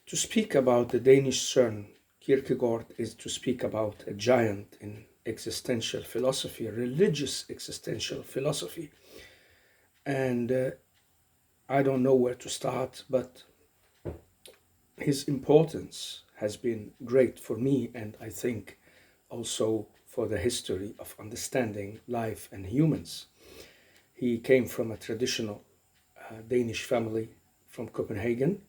To speak about the Danish Søren Kierkegaard is to speak about a giant in existential philosophy, religious existential philosophy. And I don't know where to start, but his importance has been great for me, and I think also for the history of understanding life and humans. He came from a traditional Danish family from Copenhagen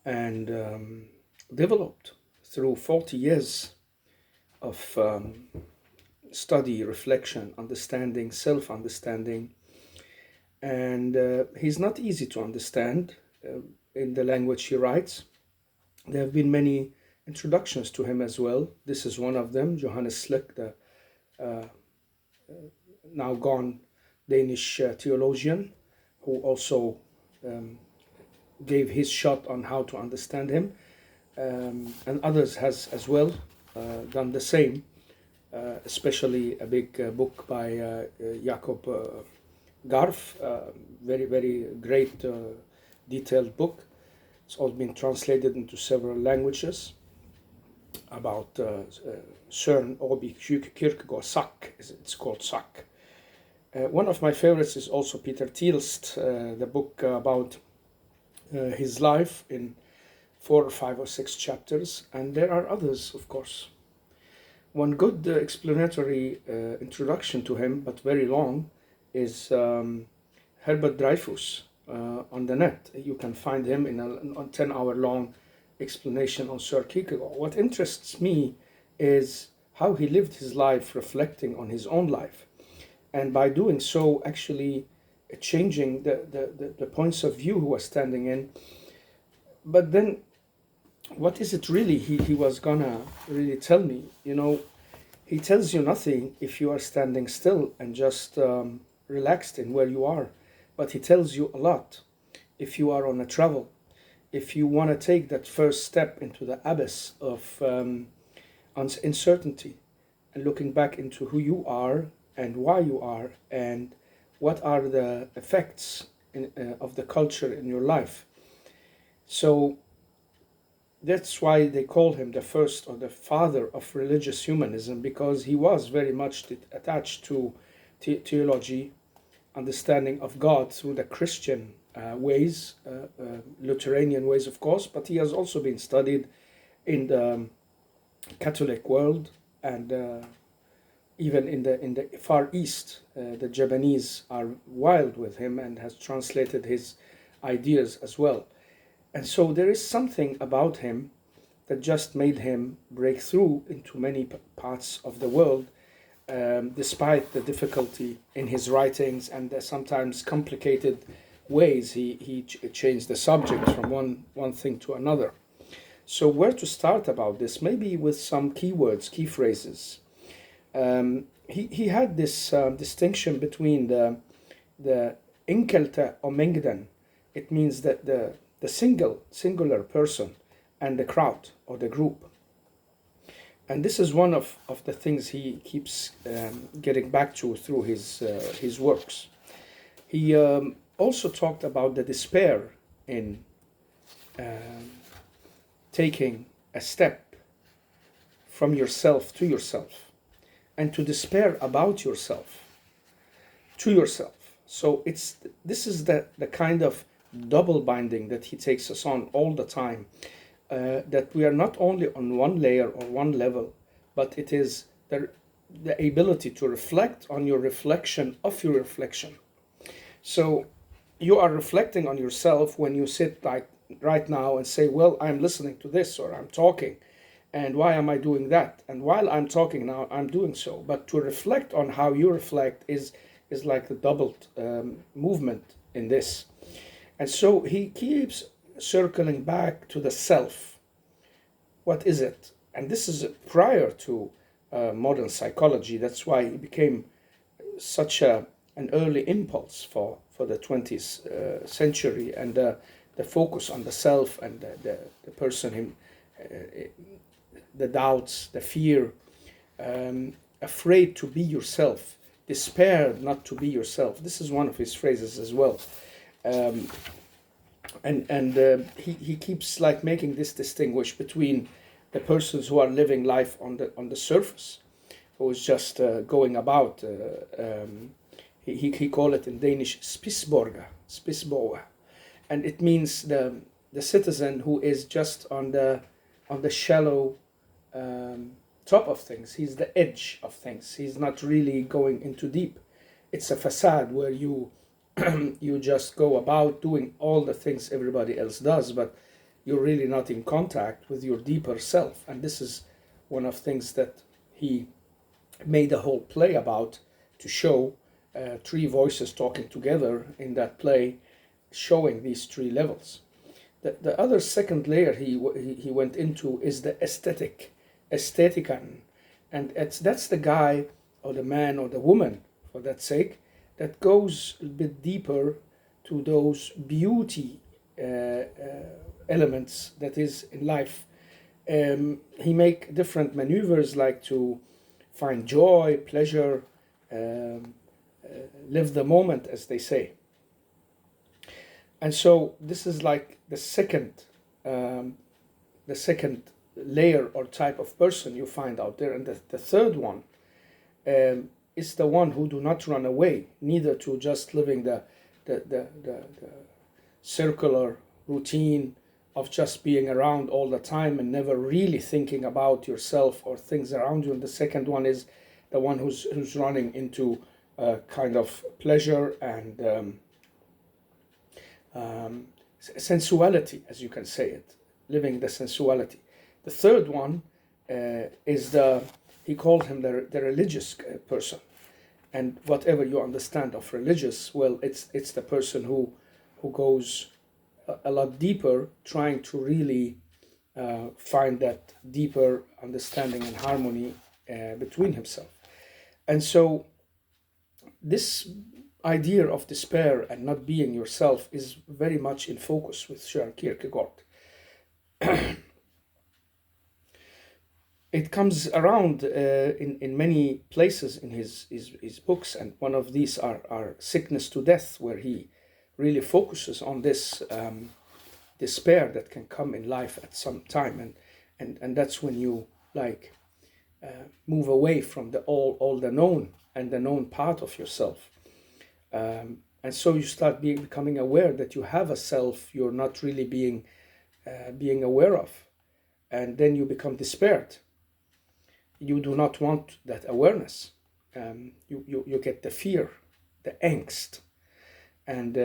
and developed through 40 years of study, reflection, understanding, self-understanding. And he's not easy to understand in the language he writes. There have been many introductions to him as well. This is one of them. Johannes Slick, the now gone Danish theologian, who also gave his shot on how to understand him, and others has as well done the same, especially a big book by Jacob Garf, very, very great detailed book. It's all been translated into several languages about Søren Kirkegaards Sack, it's called Sack. One of my favorites is also Peter Thiel's, the book about his life in 4 or 5 or 6 chapters, and there are others, of course. One good explanatory introduction to him, but very long, is Herbert Dreyfus on the net. You can find him in a 10-hour long explanation on Søren Kierkegaard. What interests me is how he lived his life reflecting on his own life, and by doing so actually changing the points of view he was standing in. But then what is it really he was gonna really tell me? He tells you nothing if you are standing still and just relaxed in where you are, but he tells you a lot if you are on a travel, if you want to take that first step into the abyss of uncertainty and looking back into who you are and why you are and what are the effects of the culture in your life. So that's why they call him the first or the father of religious humanism, because he was very much attached to theology, understanding of God through the Christian ways, Lutheran ways, of course, but he has also been studied in the Catholic world and even in the Far East. The Japanese are wild with him and has translated his ideas as well. And so there is something about him that just made him break through into many parts of the world, despite the difficulty in his writings and the sometimes complicated ways he changed the subject from one thing to another. So where to start about this? Maybe with some keywords, key phrases. He had this distinction between the enkelte og mengden. It means that the singular person and the crowd or the group. And this is one of the things he keeps getting back to through his works. He also talked about the despair in taking a step from yourself to yourself, and to despair about yourself to yourself. So this is the kind of double binding that he takes us on all the time, that we are not only on one layer or one level, but it is the ability to reflect on your reflection of your reflection. So you are reflecting on yourself when you sit like right now and say, well, I'm listening to this, or I'm talking, and why am I doing that? And while I'm talking now, I'm doing so. But to reflect on how you reflect is like the doubled movement in this. And so he keeps circling back to the self. What is it? And this is prior to modern psychology. That's why it became such an early impulse for the 20th century, and the focus on the self and the person, the doubts, the fear, afraid to be yourself, despair not to be yourself. This is one of his phrases as well. he keeps like making this distinguish between the persons who are living life on the surface, who is just going about. He call it in Danish spisborger, and it means the citizen who is just on the shallow top of things. He's the edge of things. He's not really going into deep. It's a facade where you you just go about doing all the things everybody else does, but you're really not in contact with your deeper self. And this is one of things that he made a whole play about, to show three voices talking together in that play, showing these three levels. The other second layer he went into is the aesthetican, and that's the guy or the man or the woman, for that sake, that goes a bit deeper to those beauty elements that is in life. He make different maneuvers like to find joy, pleasure, live the moment, as they say. And so this is like the second layer or type of person you find out there. And the third one is the one who do not run away, neither to just living the circular routine of just being around all the time and never really thinking about yourself or things around you. And the second one is the one who's running into kind of pleasure and sensuality, as you can say it, living the sensuality. The third one is he called him the religious person. And whatever you understand of religious, well, it's the person who goes a lot deeper, trying to really find that deeper understanding and harmony between himself. And so this idea of despair and not being yourself is very much in focus with Søren Kierkegaard. It comes around in many places in his books, and one of these are Sickness to Death, where he really focuses on this despair that can come in life at some time, and that's when you like move away from all the known and the known part of yourself. And so you start becoming aware that you have a self you're not really being aware of. And then you become despaired. You do not want that awareness. You get the fear, the angst. And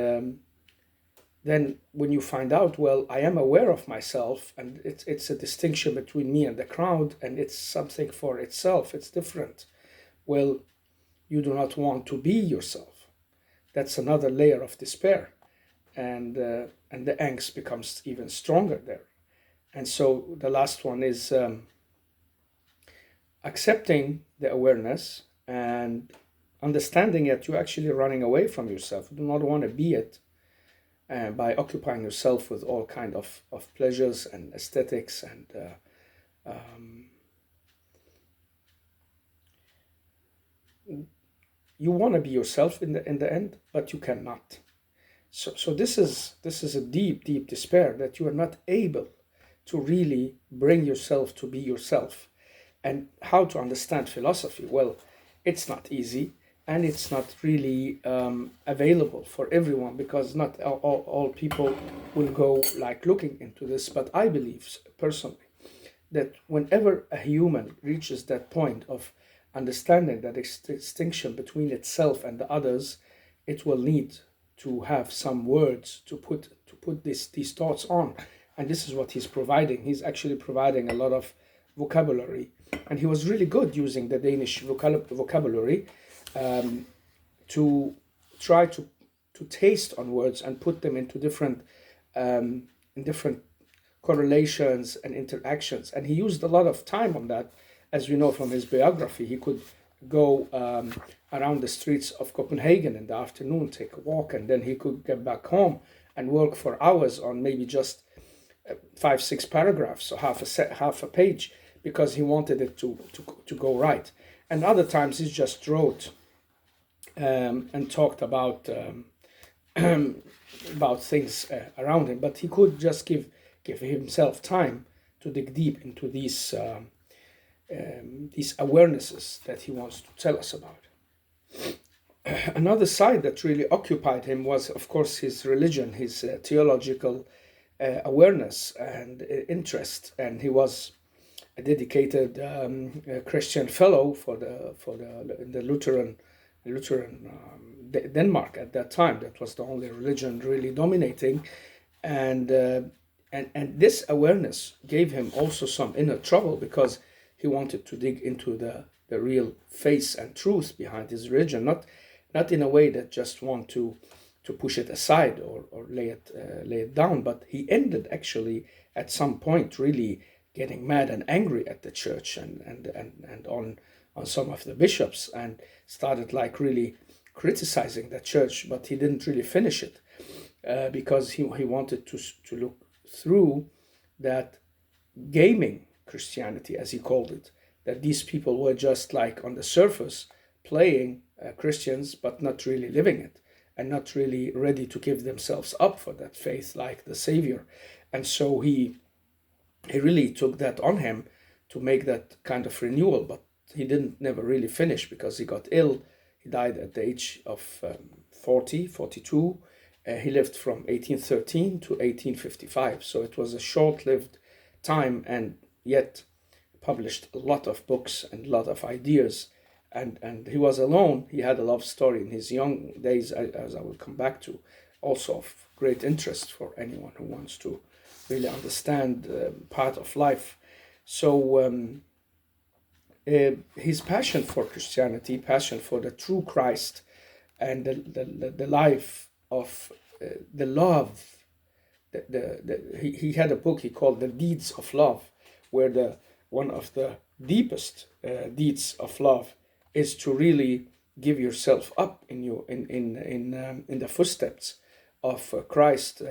then when you find out, well, I am aware of myself, and it's a distinction between me and the crowd, and it's something for itself, it's different. Well, you do not want to be yourself. That's another layer of despair, and the angst becomes even stronger there. And so the last one is accepting the awareness and understanding that you're actually running away from yourself. You do not want to be it by occupying yourself with all kind of pleasures and aesthetics and you want to be yourself in the end, but you cannot. So this is a deep despair that you are not able to really bring yourself to be yourself. And how to understand philosophy? Well, it's not easy, and it's not really available for everyone, because not all people will go like looking into this. But I believe personally that whenever a human reaches that point of understanding that distinction between itself and the others, it will need to have some words to put these thoughts on. And this is what he's providing. He's actually providing a lot of vocabulary, and he was really good using the Danish vocabulary to try to taste on words and put them into different correlations and interactions. And he used a lot of time on that. As we know from his biography, he could go around the streets of Copenhagen in the afternoon, take a walk, and then he could get back home and work for hours on maybe just 5-6 paragraphs or half a page, because he wanted it to go right. And other times he just wrote and talked about about things around him, but he could just give himself time to dig deep into these awarenesses that he wants to tell us about. Another side that really occupied him was, of course, his religion, his theological awareness and interest, and he was a dedicated Christian fellow for the Lutheran Denmark at that time. That was the only religion really dominating, and this awareness gave him also some inner trouble, because he wanted to dig into the real face and truth behind his religion, not in a way that just want to push it aside or lay it down, but he ended actually at some point really getting mad and angry at the church and on some of the bishops, and started like really criticizing the church, but he didn't really finish it because he wanted to look through that gaming Christianity, as he called it, that these people were just like on the surface playing Christians, but not really living it, and not really ready to give themselves up for that faith like the Savior. And so he really took that on him to make that kind of renewal, but he didn't never really finish, because he got ill. He died at the age of 42. He lived from 1813 to 1855, so it was a short-lived time, and yet published a lot of books and a lot of ideas. And he was alone. He had a love story in his young days, as I will come back to, also of great interest for anyone who wants to really understand part of life. So his passion for Christianity, passion for the true Christ, and the life of the love. He had a book he called The Deeds of Love, where one of the deepest deeds of love is to really give yourself up in the footsteps of Christ,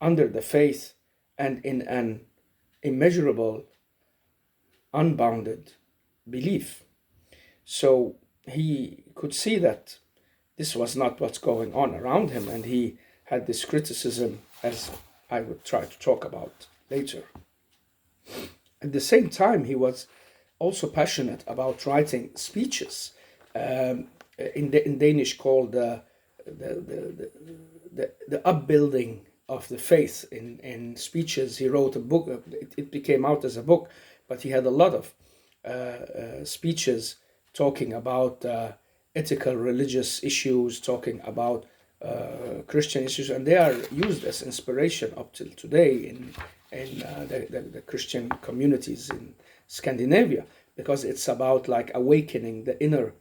under the faith, and in an immeasurable, unbounded belief. So he could see that this was not what's going on around him, and he had this criticism, as I would try to talk about later. At the same time, he was also passionate about writing speeches, in Danish called the upbuilding of the faith. In speeches, he wrote a book. It came out as a book, but he had a lot of speeches talking about ethical, religious issues, talking about Christian issues, and they are used as inspiration up till today in the Christian communities in Scandinavia, because it's about like awakening the inner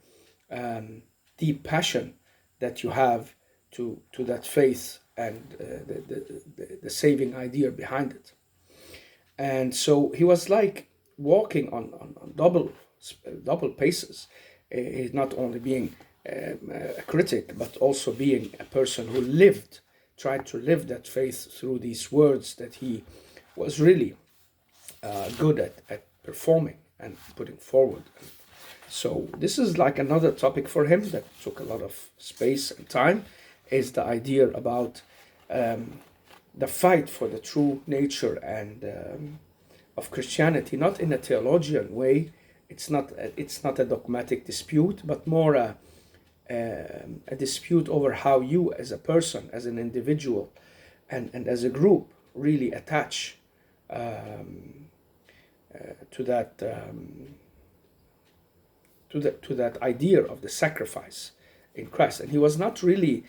deep passion that you have to that faith and the saving idea behind it. And so he was like walking on double paces. He's not only being a critic, but also being a person who tried to live that faith through these words that he was really good at performing and putting forward. So this is like another topic for him that took a lot of space and time, is the idea about the fight for the true nature and of Christianity, not in a theologian way. It's not a dogmatic dispute, but more a dispute over how you as a person, as an individual, and as a group really attach to that idea of the sacrifice in Christ. And he was not really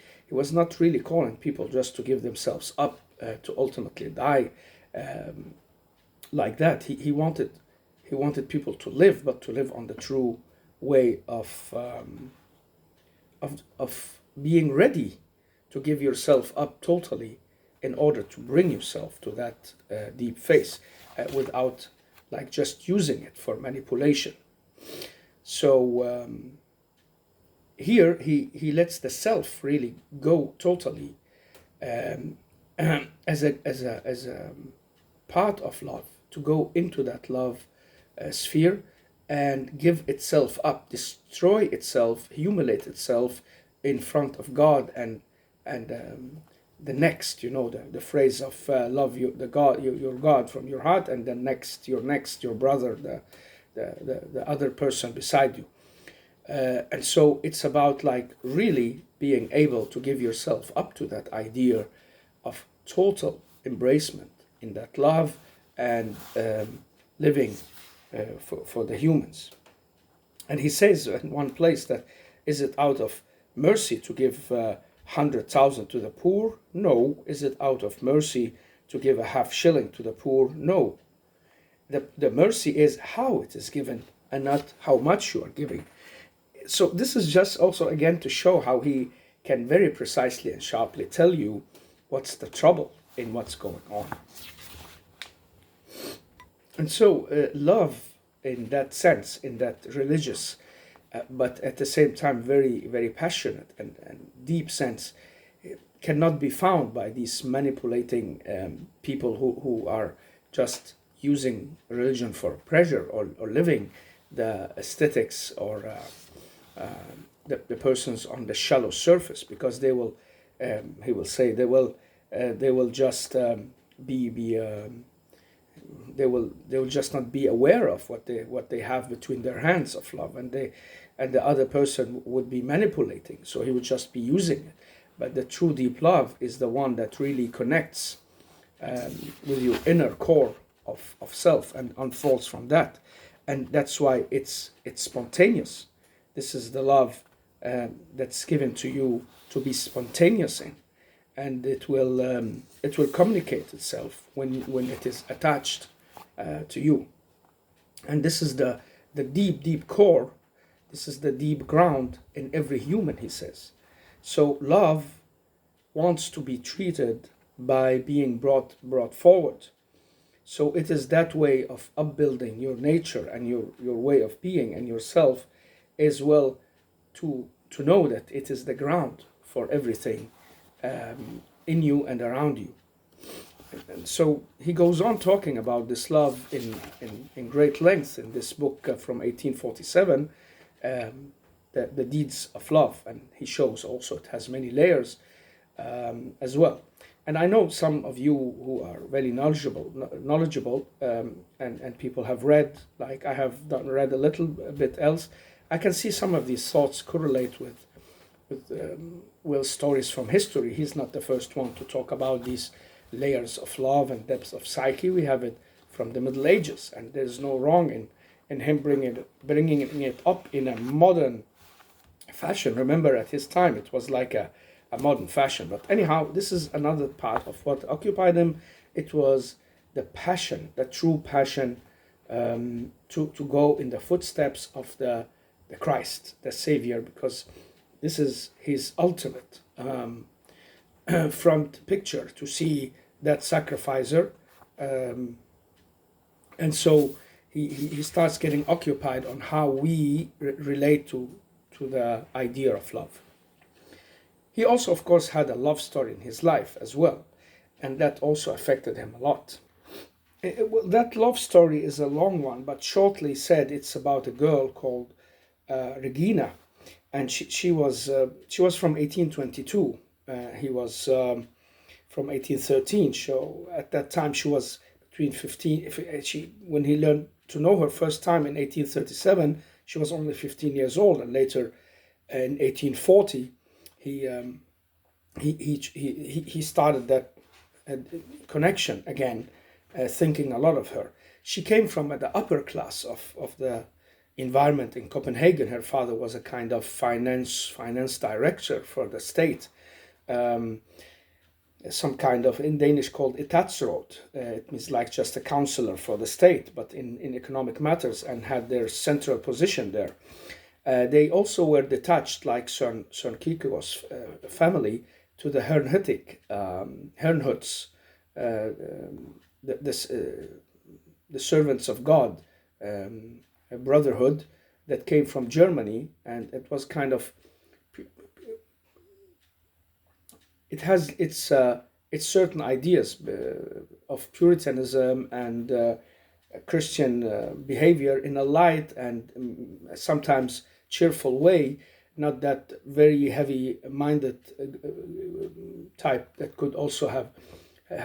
calling people just to give themselves up to ultimately die like that. He wanted people to live, but to live on the true way of being ready to give yourself up totally in order to bring yourself to that deep faith without like just using it for manipulation. So here he lets the self really go totally as a part of love, to go into that love sphere and give itself up, destroy itself, humiliate itself in front of God, and and the next, the phrase of love your God from your heart, and the next, your brother, the other person beside you. And so it's about like really being able to give yourself up to that idea of total embracement in that love, and living for the humans. And he says in one place that, is it out of mercy to give 100,000 to the poor? No. Is it out of mercy to give a half shilling to the poor? No. The mercy is how it is given, and not how much you are giving. So this is just also again to show how he can very precisely and sharply tell you what's the trouble in what's going on. And so love in that sense, in that religious, but at the same time very, very passionate and deep sense, cannot be found by these manipulating people who are just using religion for pleasure, or living the aesthetics, or the persons on the shallow surface, because they will, he will say, they will just they will just not be aware of what they have between their hands of love, and the other person would be manipulating, so he would just be using it. But the true deep love is the one that really connects with your inner core of self and unfolds from that, and that's why it's spontaneous. This is the love that's given to you to be spontaneous in, and it will communicate itself when it is attached to you. And this is the deep core. This is the deep ground in every human, he says. So love wants to be treated by being brought forward. So it is that way of upbuilding your nature and your way of being and yourself, as well, to know that it is the ground for everything in you and around you. And so he goes on talking about this love in great length in this book from 1847, the deeds of love, and he shows also it has many layers as well. And I know some of you who are very knowledgeable, and people have read, like I have read a little bit else. I can see some of these thoughts correlate with Will's stories from history. He's not the first one to talk about these layers of love and depths of psyche. We have it from the Middle Ages, and there's no wrong in him bringing it up in a modern fashion. Remember, at his time, it was like a modern fashion. But anyhow, this is another part of what occupied him. It was the passion, the true passion, to go in the footsteps of the Christ, the Savior, because this is his ultimate front picture, to see that sacrificer. And so he starts getting occupied on how we relate to the idea of love. He also, of course, had a love story in his life as well, and that also affected him a lot. That love story is a long one, but shortly said, it's about a girl called Regina, and she was from 1822. He was from 1813. So at that time she was between 15. When he learned to know her first time in 1837, she was only 15 years old, and later in 1840 he started that connection again, thinking a lot of her. She came from the upper class of the environment in Copenhagen. Her father was a kind of finance director for the state, some kind of, in Danish called etatsråd. It means like just a counselor for the state, but in economic matters, and had their central position there. They also were detached, like Søren Kirkegaards' family, to the Herrnhuts, the servants of God, a brotherhood that came from Germany, and it was kind of, it has its certain ideas of Puritanism and Christian behavior in a light and sometimes cheerful way, not that very heavy-minded type that could also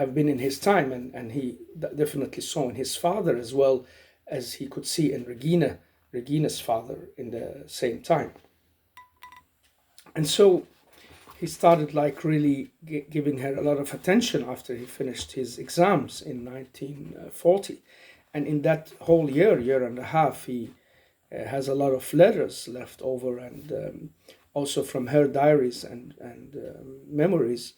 have been in his time, and he definitely saw in his father as well as he could see in Regina's father in the same time. And so he started like really giving her a lot of attention after he finished his exams in 1940. And in that whole year and a half, he has a lot of letters left over, and also from her diaries and memories.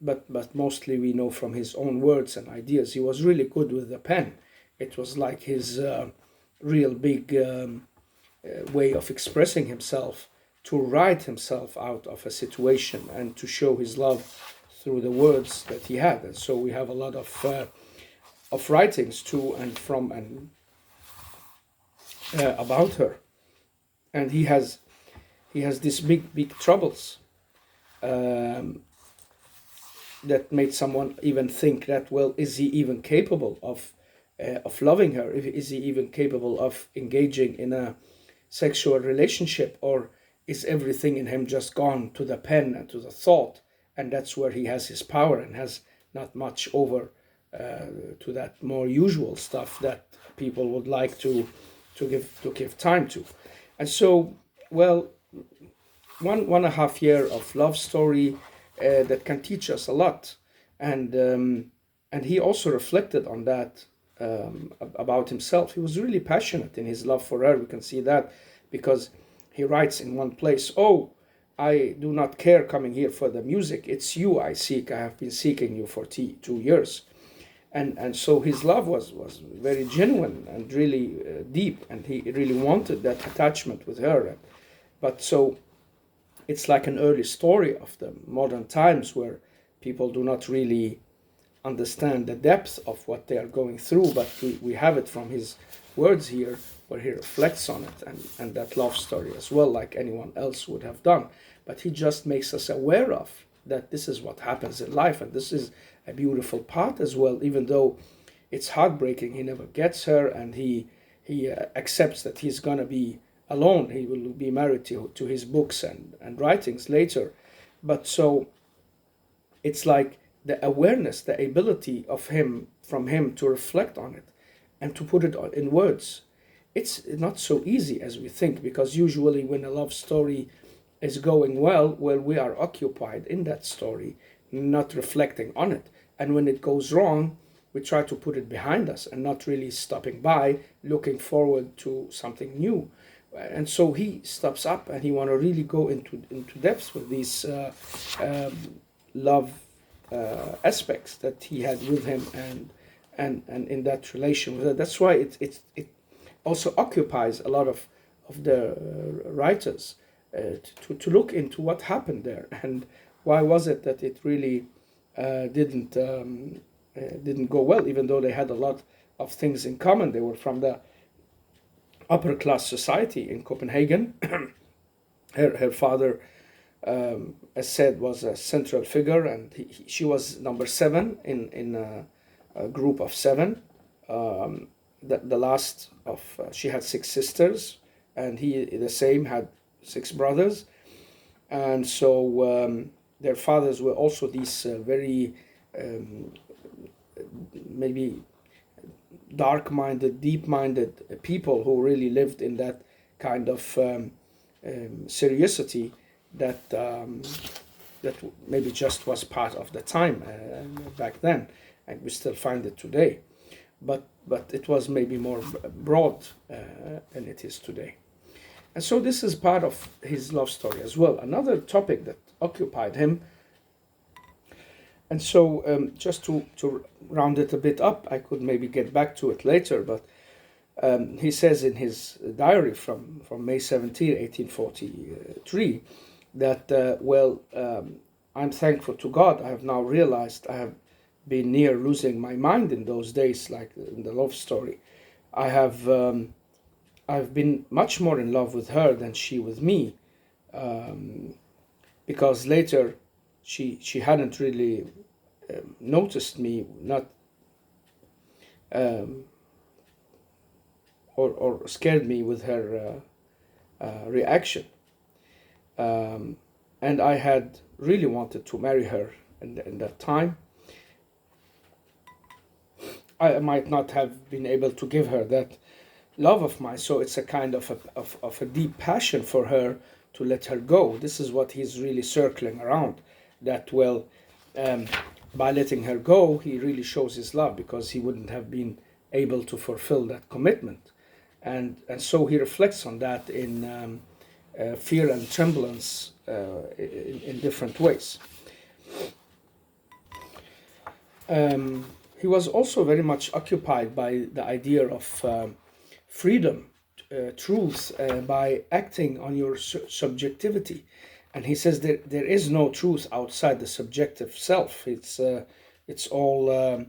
But mostly we know from his own words and ideas. He was really good with the pen. It was like his real big way of expressing himself, to write himself out of a situation and to show his love through the words that he had. And so we have a lot of writings to and from and about her. And he has these big troubles that made someone even think that, well, is he even capable of loving her? Is he even capable of engaging in a sexual relationship, or is everything in him just gone to the pen and to the thought, and that's where he has his power and has not much over to that more usual stuff that people would like to give time to. And so, well, one and a half year of love story that can teach us a lot, and he also reflected on that about himself. He was really passionate in his love for her. We can see that because he writes in one place, "Oh, I do not care coming here for the music. It's you I seek. I have been seeking you for 2 years." And so his love was very genuine and really deep, and he really wanted that attachment with her. But so it's like an early story of the modern times where people do not really understand the depth of what they are going through, but we have it from his words here, where he reflects on it, and that love story as well, like anyone else would have done. But he just makes us aware of that this is what happens in life, and this is a beautiful part as well. Even though it's heartbreaking, he never gets her, and he accepts that he's gonna be alone. He will be married to his books and writings later. But so it's like the awareness, the ability of him, from him, to reflect on it and to put it in words. It's not so easy as we think, because usually when a love story is going well, we are occupied in that story, not reflecting on it. And when it goes wrong, we try to put it behind us and not really stopping by, looking forward to something new. And so he stops up, and he want to really go into depths with these love aspects that he had with him, and in that relation with her. That's why it also occupies a lot of the writers to look into what happened there, and why was it that it really didn't go well, even though they had a lot of things in common. They were from the upper class society in Copenhagen. Her father, as said, was a central figure, and she was number 7 in a group of 7. The last of she had 6 sisters, and he the same had 6 brothers, and so their fathers were also these very maybe dark-minded, deep-minded people who really lived in that kind of seriosity that that maybe just was part of the time back then, and we still find it today. But it was maybe more broad than it is today. And so this is part of his love story as well. Another topic that occupied him. And so just to round it a bit up, I could maybe get back to it later, but he says in his diary from May 17, 1843, that, I'm thankful to God. I have now realized I have been near losing my mind in those days, like in the love story. I've been much more in love with her than she with me, because later she hadn't really noticed me, not or scared me with her reaction. And I had really wanted to marry her in that time. I might not have been able to give her that love of mine, so it's a kind of a deep passion for her to let her go. This is what he's really circling around. That, well, um, by letting her go, he really shows his love, because he wouldn't have been able to fulfill that commitment. And so he reflects on that in fear and tremblance in different ways. He was also very much occupied by the idea of freedom, truth, by acting on your subjectivity. And he says that there is no truth outside the subjective self. It's all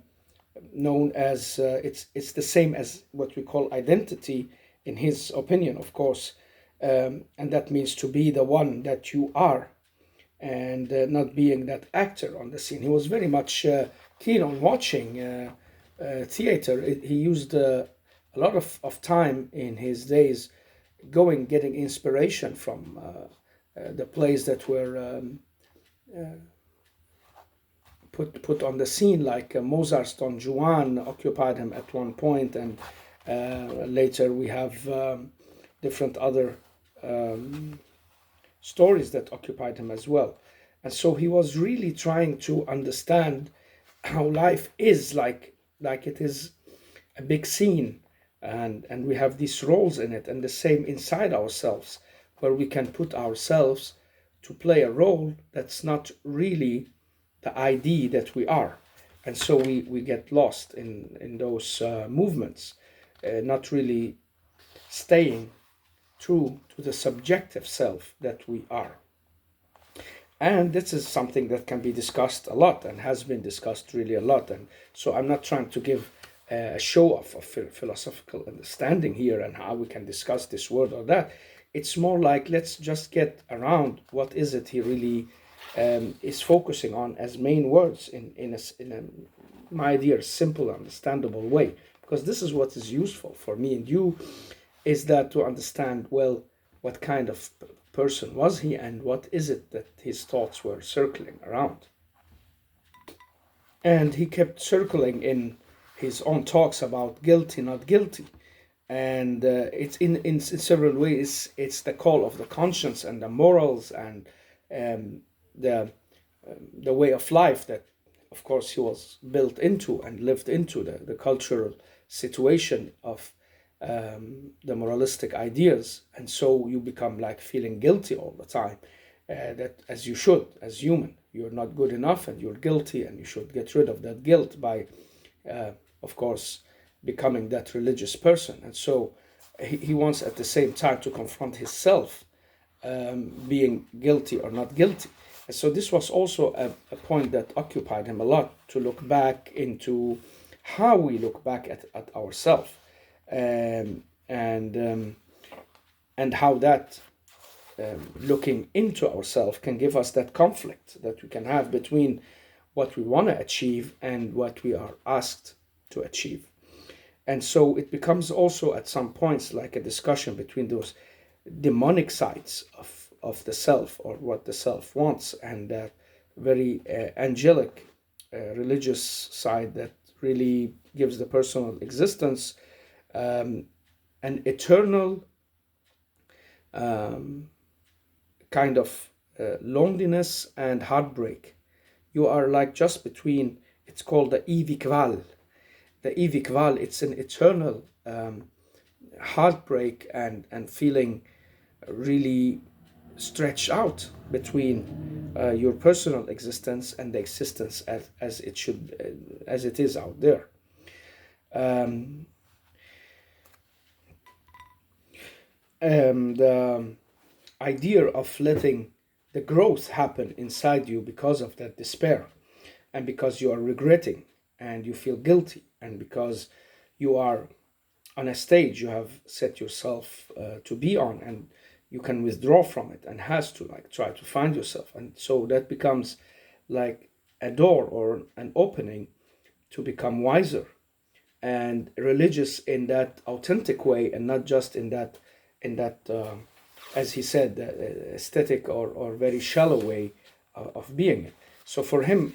known as it's the same as what we call identity, in his opinion, of course, and that means to be the one that you are, and not being that actor on the scene. He was very much keen on watching theater. He used a lot of time in his days getting inspiration from the plays that were put on the scene, like Mozart's Don Juan occupied him at one point, and later we have different other stories that occupied him as well. And so he was really trying to understand how life is, like it is a big scene, and we have these roles in it, and the same inside ourselves, where we can put ourselves to play a role that's not really the ID that we are. And so we get lost in those movements, not really staying true to the subjective self that we are. And this is something that can be discussed a lot, and has been discussed really a lot. And so I'm not trying to give a show off of philosophical understanding here and how we can discuss this word or that. It's more like, let's just get around what is it he really is focusing on as main words in a, my dear, simple, understandable way. Because this is what is useful for me and you, is that to understand, well, what kind of person was he, and what is it that his thoughts were circling around. And he kept circling in his own talks about guilty, not guilty. And it's in several ways, it's the call of the conscience and the morals, and um, the the way of life that, of course, he was built into and lived into, the cultural situation of the moralistic ideas. And so you become like feeling guilty all the time, that, as you should, as human, you're not good enough and you're guilty, and you should get rid of that guilt by of course becoming that religious person. And so he wants at the same time to confront himself, being guilty or not guilty. And so this was also a point that occupied him a lot, to look back into how we look back at ourselves, and how that looking into ourselves can give us that conflict that we can have between what we want to achieve and what we are asked to achieve. And so it becomes also at some points like a discussion between those demonic sides of the self, or what the self wants, and that very angelic religious side that really gives the personal existence an eternal kind of loneliness and heartbreak. You are like just between, it's called the evikval. The evikval, it's an eternal heartbreak and feeling really stretched out between your personal existence and the existence as it should, as it is out there. The idea of letting the growth happen inside you because of that despair, and because you are regretting and you feel guilty, and because you are on a stage you have set yourself to be on, and you can withdraw from it and has to like try to find yourself. And so that becomes like a door or an opening to become wiser and religious in that authentic way, and not just in that as he said, aesthetic or very shallow way of being it. So for him,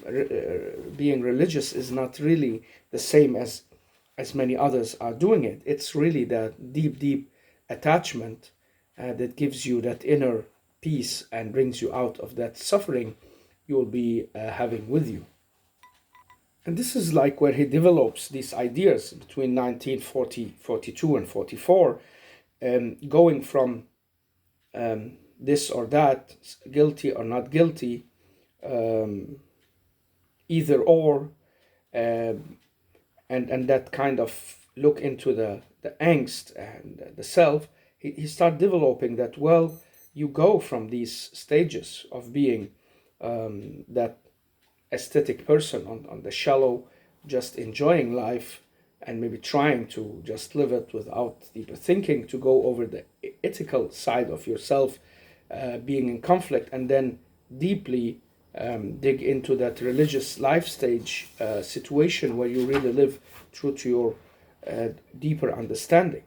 being religious is not really the same as many others are doing it. It's really that deep attachment that gives you that inner peace and brings you out of that suffering you'll be having with you. And this is like where he develops these ideas between 1942 and 44, going from this or that, guilty or not guilty, either or, and that kind of look into the angst and the self. He started developing that, well, you go from these stages of being that aesthetic person on the shallow, just enjoying life and maybe trying to just live it without deeper thinking, to go over the ethical side of yourself, being in conflict, and then deeply dig into that religious life stage situation where you really live true to your deeper understanding.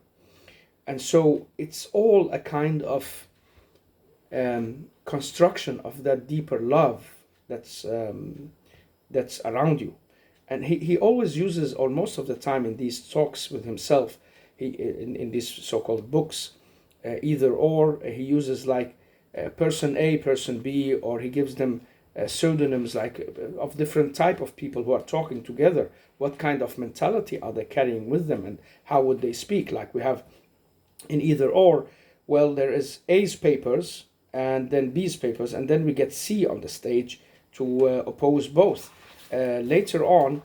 And so it's all a kind of construction of that deeper love that's around you. And he always uses, or most of the time in these talks with himself, in these so-called books, either or, he uses like person A, person B, or he gives them pseudonyms like of different type of people who are talking together. What kind of mentality are they carrying with them, and how would they speak? Like we have in either or, well, there is A's papers and then B's papers, and then we get C on the stage to oppose both. Later on,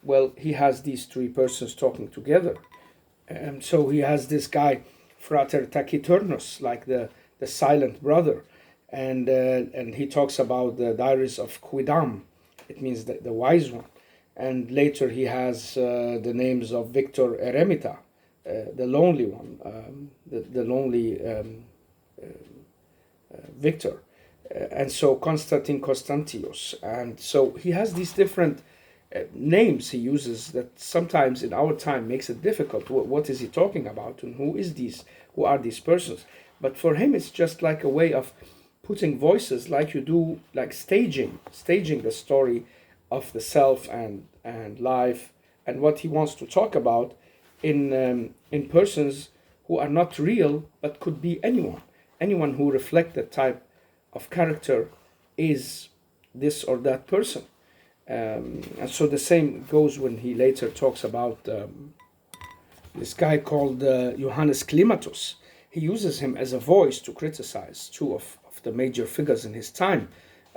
well, he has these three persons talking together. So he has this guy, Frater Taciturnus, like the silent brother, and he talks about the diaries of Quidam. It means the wise one. And later he has the names of Victor Eremita, the lonely one, the lonely Victor. And so Constantine Constantius. And so he has these different names he uses that sometimes in our time makes it difficult. What is he talking about, and who are these persons? But for him it's just like a way of putting voices, like you do, like staging the story of the self and life and what he wants to talk about in persons who are not real but could be anyone who reflect that type of character is this or that person. And so the same goes when he later talks about this guy called Johannes Klimatus. He uses him as a voice to criticize two of the major figures in his time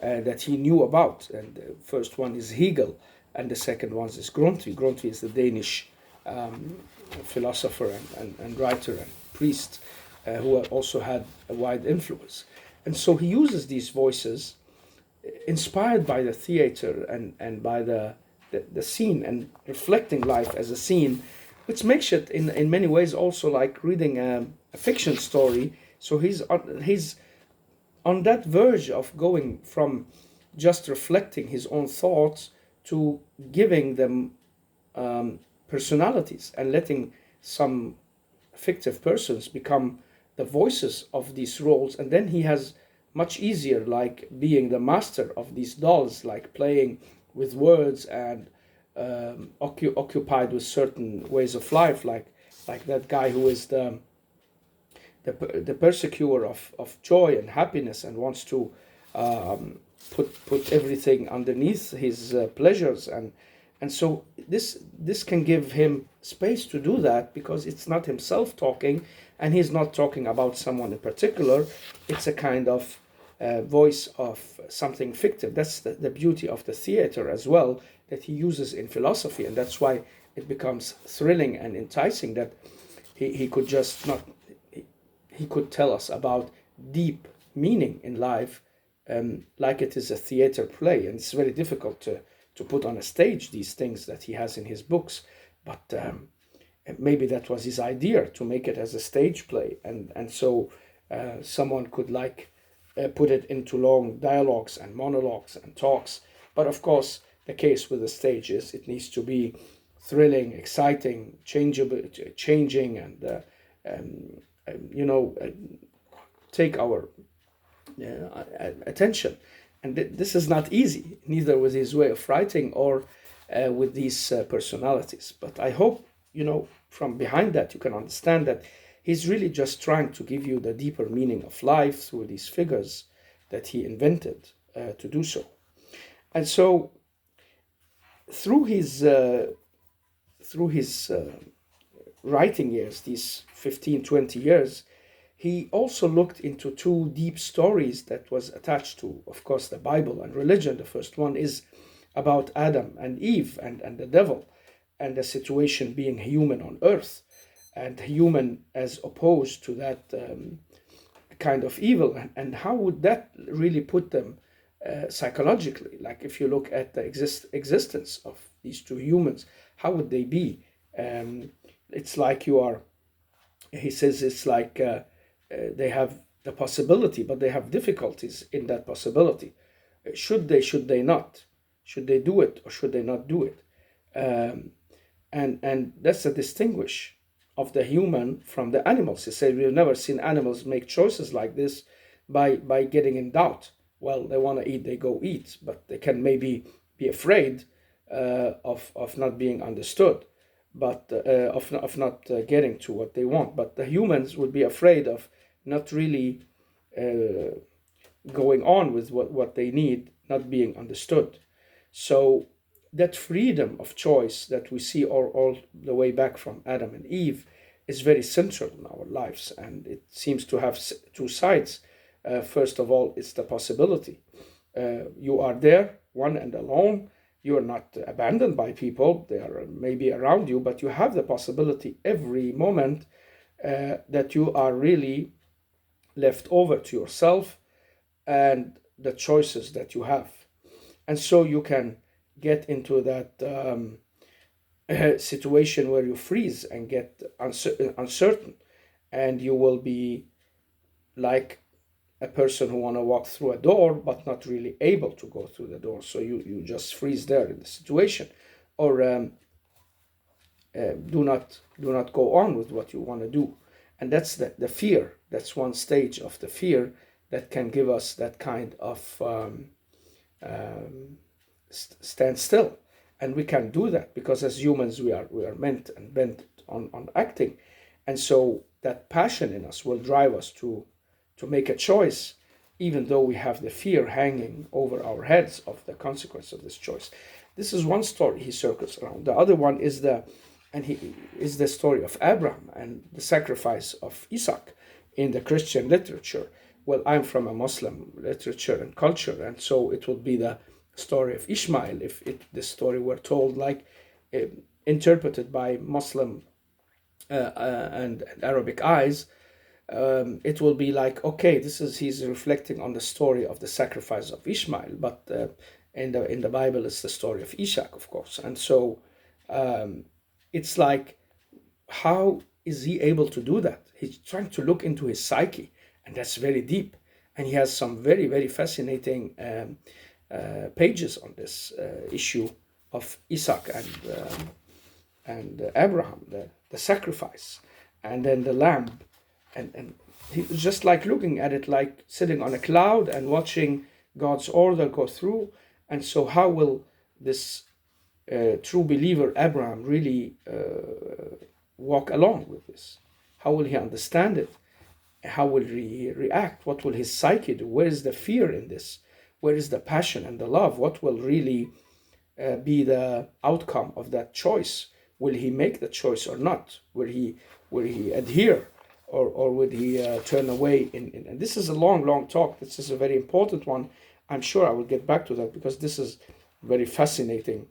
that he knew about. And the first one is Hegel, and the second one is Grundtvig. Grundtvig is the Danish philosopher and writer and priest who also had a wide influence. And so he uses these voices inspired by the theater and by the scene and reflecting life as a scene, which makes it in many ways also like reading a fiction story. So he's on that verge of going from just reflecting his own thoughts to giving them personalities and letting some fictive persons become the voices of these roles. And then he has much easier like being the master of these dolls, like playing with words and occupied with certain ways of life, like that guy who is the persecutor of joy and happiness and wants to put everything underneath his pleasures, and so this can give him space to do that, because it's not himself talking and he's not talking about someone in particular. It's a kind of voice of something fictive. That's the beauty of the theater as well, that he uses in philosophy, and that's why it becomes thrilling and enticing, that he could just not he could tell us about deep meaning in life, like it is a theater play. And it's very difficult to put on a stage these things that he has in his books, but maybe that was his idea, to make it as a stage play, and so someone could like put it into long dialogues and monologues and talks. But of course the case with the stage is it needs to be thrilling, exciting, changing, and take our attention. And this is not easy, neither with his way of writing or with these personalities. But I hope, from behind that, you can understand that he's really just trying to give you the deeper meaning of life through these figures that he invented to do so. And so, through his writing years, these 15, 20 years, he also looked into two deep stories that was attached to, of course, the Bible and religion. The first one is about Adam and Eve and the devil, and the situation being human on earth, and human as opposed to that kind of evil. And how would that really put them psychologically? Like, if you look at the existence of these two humans, how would they be? It's like he says, it's like they have the possibility, but they have difficulties in that possibility. Should they not? Should they do it or should they not do it? And that's a distinguish of the human from the animals. He said, we've never seen animals make choices like this by getting in doubt. Well, they want to eat, they go eat, but they can maybe be afraid of not being understood, but of not getting to what they want. But the humans would be afraid of not really going on with what they need, not being understood. So that freedom of choice that we see all the way back from Adam and Eve is very central in our lives, and it seems to have two sides. First of all, it's the possibility. You are there, one and alone. You are not abandoned by people. They are maybe around you, but you have the possibility every moment that you are really left over to yourself and the choices that you have. And so you can get into that situation where you freeze and get uncertain, and you will be like a person who want to walk through a door but not really able to go through the door. So you just freeze there in the situation, or do not go on with what you want to do. And that's the fear. That's one stage of the fear that can give us that kind of stand still. And we can do that because as humans we are meant and bent on acting. And so that passion in us will drive us to make a choice, even though we have the fear hanging over our heads of the consequence of this choice. This is one story he circles around. The other one is the story of Abraham and the sacrifice of Isaac in the Christian literature. Well, I'm from a Muslim literature and culture, and so it would be the story of Ishmael if this story were told like interpreted by Muslim and Arabic eyes. It will be like, okay, he's reflecting on the story of the sacrifice of Ishmael, but in the Bible it's the story of Isaac, of course. And so it's like, how is he able to do that? He's trying to look into his psyche, and that's very deep. And he has some very, very fascinating pages on this issue of Isaac and Abraham, the sacrifice, and then the lamb. And he was just like looking at it like sitting on a cloud and watching God's order go through. And so how will this true believer Abraham really walk along with this? How will he understand it? How will he react? What will his psyche do? Where is the fear in this? Where is the passion and the love? What will really be the outcome of that choice? Will he make the choice or not? Will he adhere, or would he turn away? And this is a long talk. This is a very important one. I'm sure I will get back to that because this is very fascinating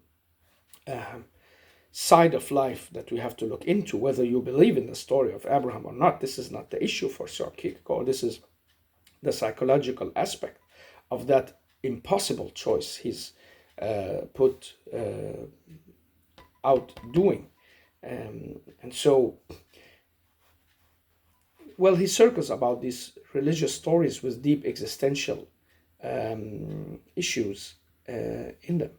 side of life that we have to look into. Whether you believe in the story of Abraham or not, this is not the issue for Søren Kirkegaard. This is the psychological aspect of that impossible choice he's put out doing. And so, well, he circles about these religious stories with deep existential issues in them.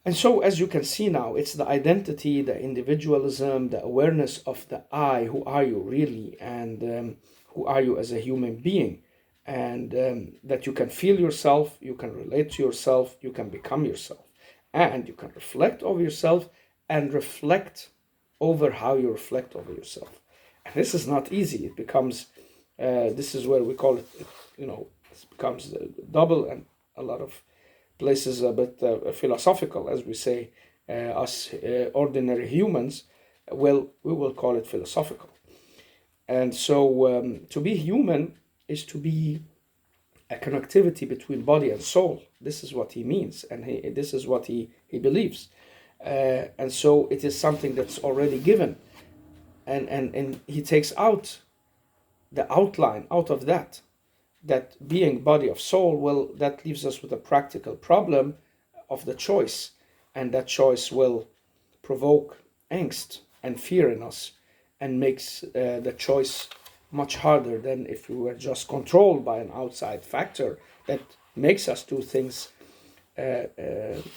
And so, as you can see now, it's the identity, the individualism, the awareness of the I. Who are you really? And who are you as a human being, and that you can feel yourself, you can relate to yourself, you can become yourself, and you can reflect over yourself and reflect over how you reflect over yourself. And this is not easy. It becomes, this is where we call it, it becomes double, and a lot of places a bit philosophical, as we say, us ordinary humans. Well, we will call it philosophical. And so to be human is to be a connectivity between body and soul. This is what he means, and this is what he believes. And so it is something that's already given. And he takes out the outline out of that being body of soul. Well, that leaves us with a practical problem of the choice. And that choice will provoke angst and fear in us, and makes the choice much harder than if we were just controlled by an outside factor that makes us do things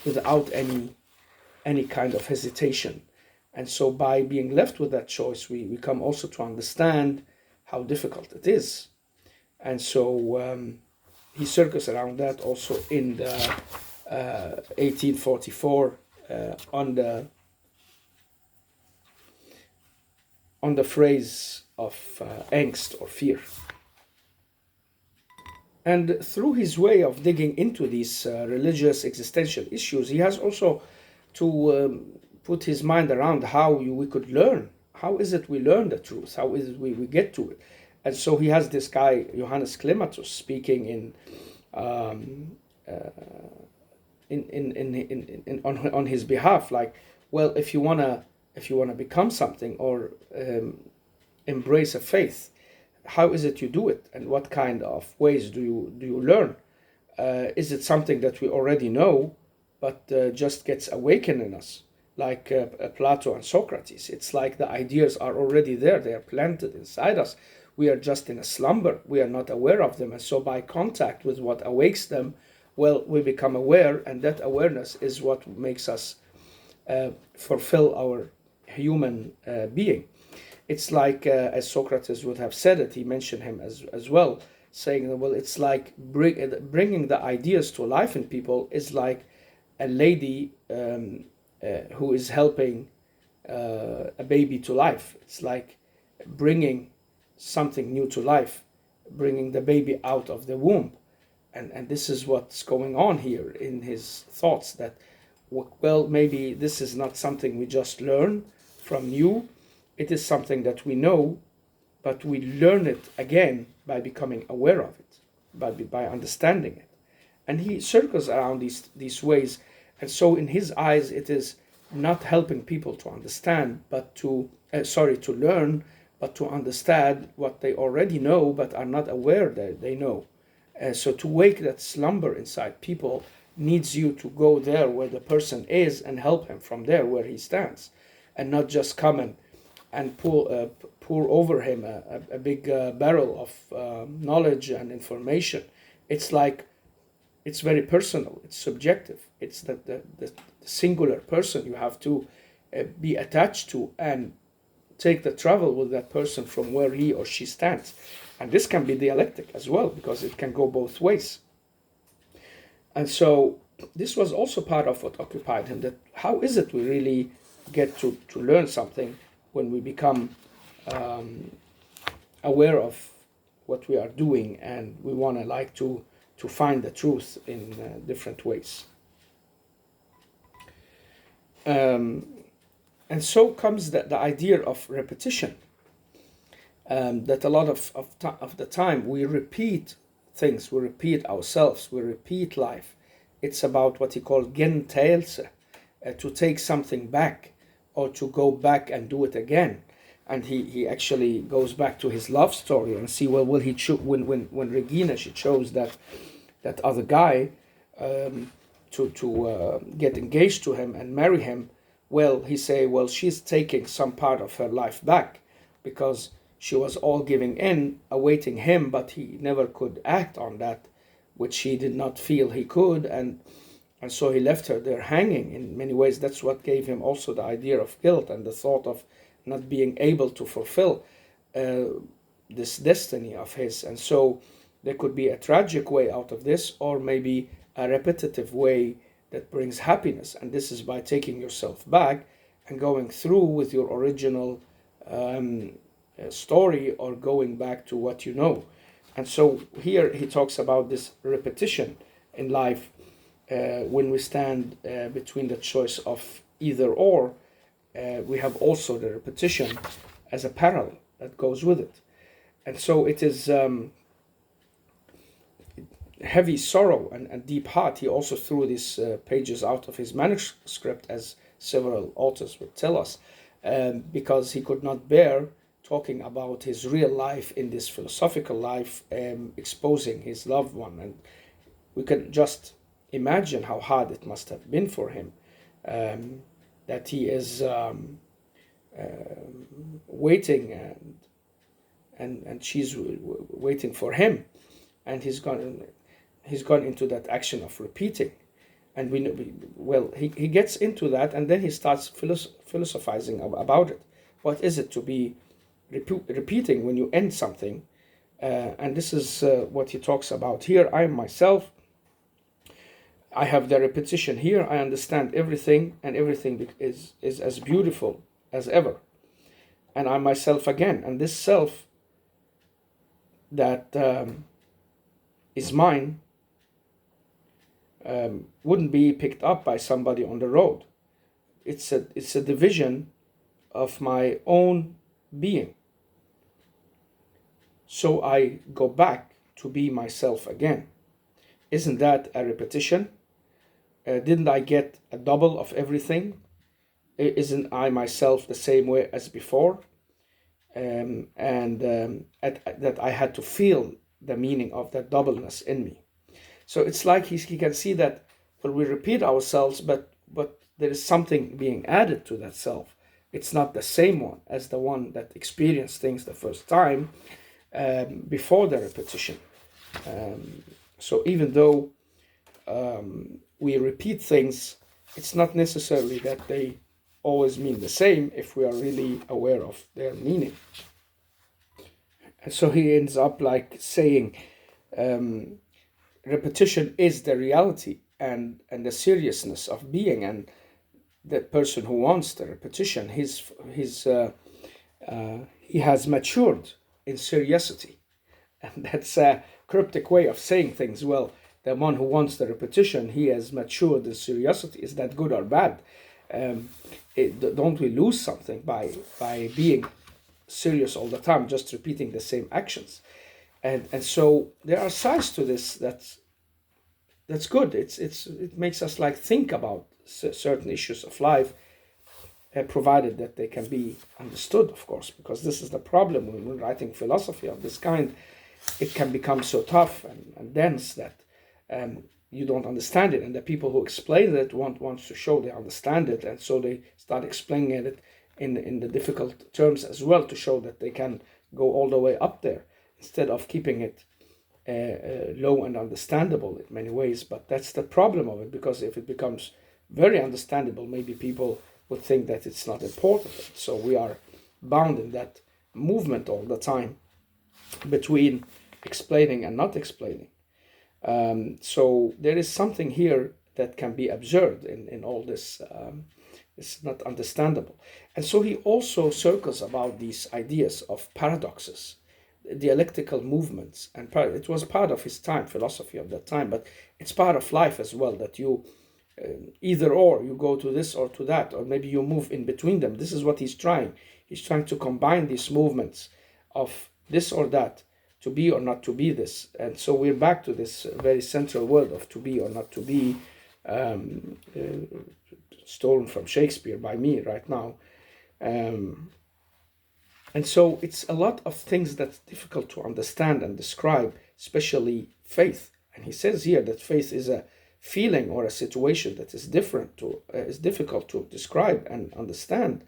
without any kind of hesitation. And so by being left with that choice, we come also to understand how difficult it is. And so he circles around that also in the 1844 on the phrase of angst or fear. And through his way of digging into these religious existential issues, he has also to put his mind around how we could learn. How is it we learn the truth? How is it we get to it? And so he has this guy, Johannes Clematus, speaking on his behalf, like, well, if you wanna become something or embrace a faith, how is it you do it, and what kind of ways do you learn? Is it something that we already know, but just gets awakened in us, like Plato and Socrates? It's like the ideas are already there; they are planted inside us. We are just in a slumber. We are not aware of them, and so by contact with what awakes them, well, we become aware, and that awareness is what makes us fulfill our human being. It's like, as Socrates would have said it, he mentioned him as well, saying that, well, it's like bringing the ideas to life in people is like a lady who is helping a baby to life. It's like bringing something new to life, bringing the baby out of the womb. And this is what's going on here in his thoughts, that, well, maybe this is not something we just learn from you. It is something that we know, but we learn it again by becoming aware of it, by understanding it. And he circles around these ways. And so in his eyes, it is not helping people to understand, but to learn, but to understand what they already know, but are not aware that they know. So to wake that slumber inside people needs you to go there where the person is and help him from there where he stands, and not just come and pour over him a big barrel of knowledge and information. It's like, it's very personal, it's subjective, it's the singular person you have to be attached to and take the travel with that person from where he or she stands. And this can be dialectic as well, because it can go both ways. And so this was also part of what occupied him, that how is it we really get to learn something when we become aware of what we are doing, and we want to find the truth in different ways. And so comes the idea of repetition, that a lot of the time we repeat things, we repeat ourselves, we repeat life. It's about what he called gentelse, to take something back, or to go back and do it again. And he actually goes back to his love story and see, well, will he when Regina, she chose that other guy to get engaged to him and marry him. Well, he say, well, she's taking some part of her life back, because she was all giving in, awaiting him, but he never could act on that, which he did not feel he could, and so he left her there hanging. In many ways, that's what gave him also the idea of guilt and the thought of not being able to fulfill. this destiny of his. And so there could be a tragic way out of this, or maybe a repetitive way that brings happiness. And this is by taking yourself back and going through with your original story, or going back to what you know. And so here he talks about this repetition in life. When we stand between the choice of either or, we have also the repetition as a parallel that goes with it. And so it is heavy sorrow and deep heart. He also threw these pages out of his manuscript, as several authors would tell us, because he could not bear talking about his real life in this philosophical life, exposing his loved one. And we can just imagine how hard it must have been for him, that he is waiting, and she's waiting for him, and he's gone into that action of repeating. And he gets into that, and then he starts philosophizing about it. What is it to be repeating when you end something? And this is what he talks about here. I myself, I have the repetition here. I understand everything, and everything is as beautiful as ever. And I myself again, and this self that is mine wouldn't be picked up by somebody on the road. It's a division of my own being. So I go back to be myself again. Isn't that a repetition? Didn't I get a double of everything? Isn't I myself the same way as before? That I had to feel the meaning of that doubleness in me. So it's like he can see that, well, we repeat ourselves, but there is something being added to that self. It's not the same one as the one that experienced things the first time before the repetition. So even though we repeat things, it's not necessarily that they always mean the same if we are really aware of their meaning. And so he ends up like saying, repetition is the reality and the seriousness of being, and the person who wants the repetition, he has matured in seriosity. And that's a cryptic way of saying things. Well, the one who wants the repetition, he has matured in seriosity. Is that good or bad? Don't we lose something by being serious all the time, just repeating the same actions? And so there are sides to this that's good. It makes us like think about certain issues of life, provided that they can be understood, of course, because this is the problem when we're writing philosophy of this kind. It can become so tough and dense that you don't understand it, and the people who explain it want to show they understand it, and so they start explaining it in the difficult terms as well, to show that they can go all the way up there, instead of keeping it low and understandable in many ways. But that's the problem of it, because if it becomes very understandable, maybe people would think that it's not important. So we are bound in that movement all the time between explaining and not explaining. So there is something here that can be observed in all this. It's not understandable. And so he also circles about these ideas of paradoxes, dialectical movements, and it was part of his time, philosophy of that time, but it's part of life as well, that you either or, you go to this or to that, or maybe you move in between them. This is what he's trying. He's trying to combine these movements of this or that, to be or not to be this. And so we're back to this very central word of to be or not to be, stolen from Shakespeare by me right now. And so it's a lot of things that's difficult to understand and describe, especially faith. And he says here that faith is a feeling or a situation that is difficult to describe and understand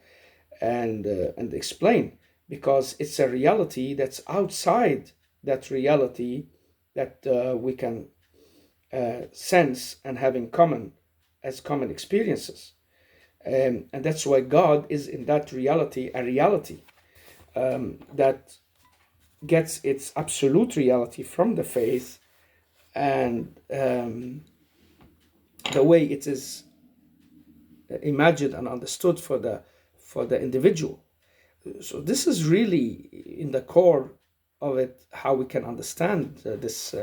and explain, because it's a reality that's outside that reality that we can sense and have in common as common experiences. And that's why God is in that reality, a reality that gets its absolute reality from the faith, and the way it is imagined and understood for the individual. So this is really in the core of it, how we can understand this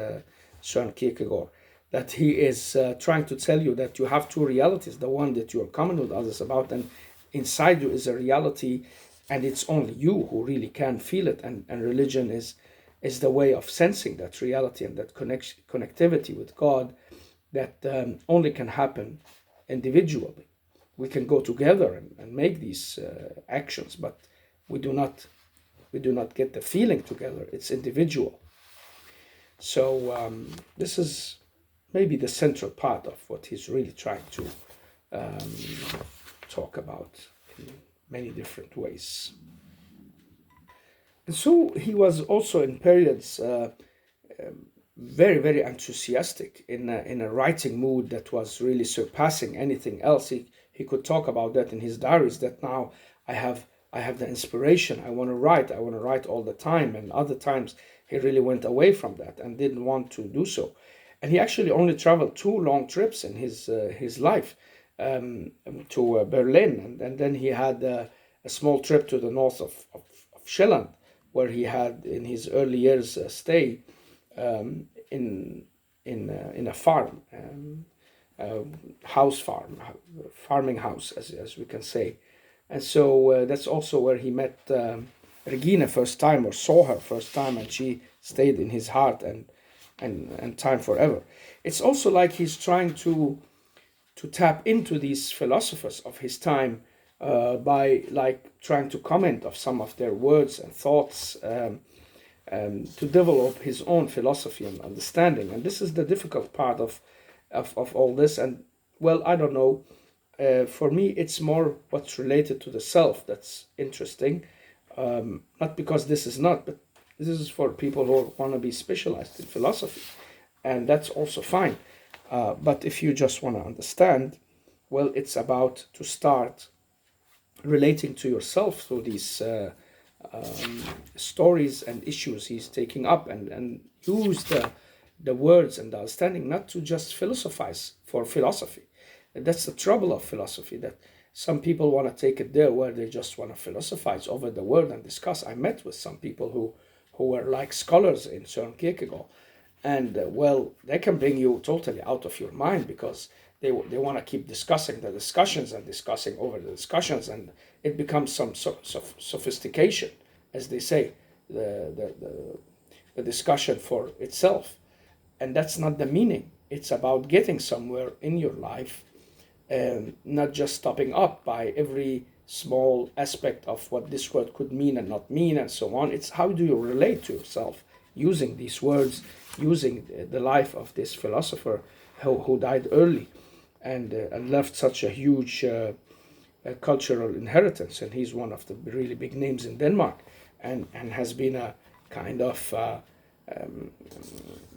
Søren Kierkegaard, that he is trying to tell you that you have two realities, the one that you are common with others about, and inside you is a reality, and it's only you who really can feel it, and religion is the way of sensing that reality and that connectivity with God that only can happen individually. We can go together and make these actions, but we do not get the feeling together. It's individual. So this is maybe the central part of what he's really trying to talk about in many different ways. And so he was also in periods very, very enthusiastic in a writing mood that was really surpassing anything else. He could talk about that in his diaries, that now I have the inspiration, I want to write all the time. And other times he really went away from that and didn't want to do so. And he actually only traveled 2 long trips in his life, to Berlin, and then he had a small trip to the north of Shetland, where he had in his early years stay in a farm, farming house, as we can say. And so that's also where he met Regina first time, or saw her first time, and she stayed in his heart and time forever. It's also like he's trying to tap into these philosophers of his time by like trying to comment of some of their words and thoughts, to develop his own philosophy and understanding. And this is the difficult part of all this. And well, I don't know. For me, it's more what's related to the self that's interesting. Not because this is not, but this is for people who want to be specialized in philosophy. And that's also fine. But if you just want to understand, well, it's about to start relating to yourself through these stories and issues he's taking up, and use the words and the understanding, not to just philosophize for philosophy. And that's the trouble of philosophy, that some people want to take it there where they just want to philosophize over the word and discuss. I met with some people who were like scholars in Søren Kirkegaard, and well, they can bring you totally out of your mind, because they want to keep discussing the discussions and discussing over the discussions, and it becomes some sophistication, as they say, the discussion for itself. And that's not the meaning. It's about getting somewhere in your life, not just stopping up by every small aspect of what this word could mean and not mean, and so on. It's how do you relate to yourself using these words, using the life of this philosopher who died early and left such a huge cultural inheritance. And he's one of the really big names in Denmark, and has been a kind of,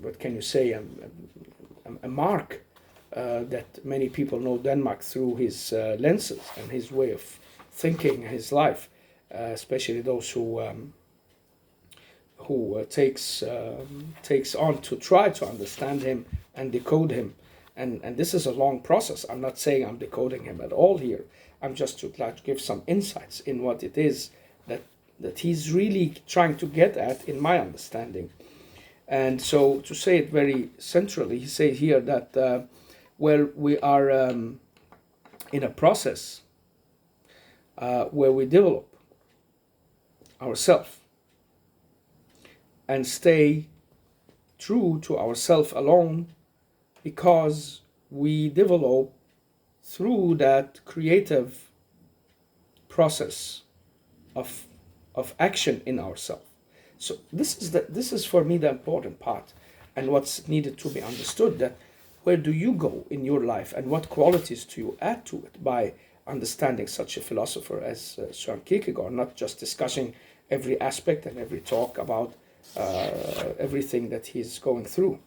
what can you say, a mark that many people know Denmark through his lenses and his way of thinking, his life, especially those who takes on to try to understand him and decode him. And this is a long process. I'm not saying I'm decoding him at all here. I'm just to try to give some insights in what it is that he's really trying to get at, in my understanding. And so, to say it very centrally, he says here that well, we are in a process where we develop ourselves and stay true to ourselves alone, because we develop through that creative process of action in ourselves. So this is for me the important part, and what's needed to be understood, that where do you go in your life, and what qualities do you add to it by understanding such a philosopher as Søren Kierkegaard, not just discussing every aspect and every talk about everything that he's going through.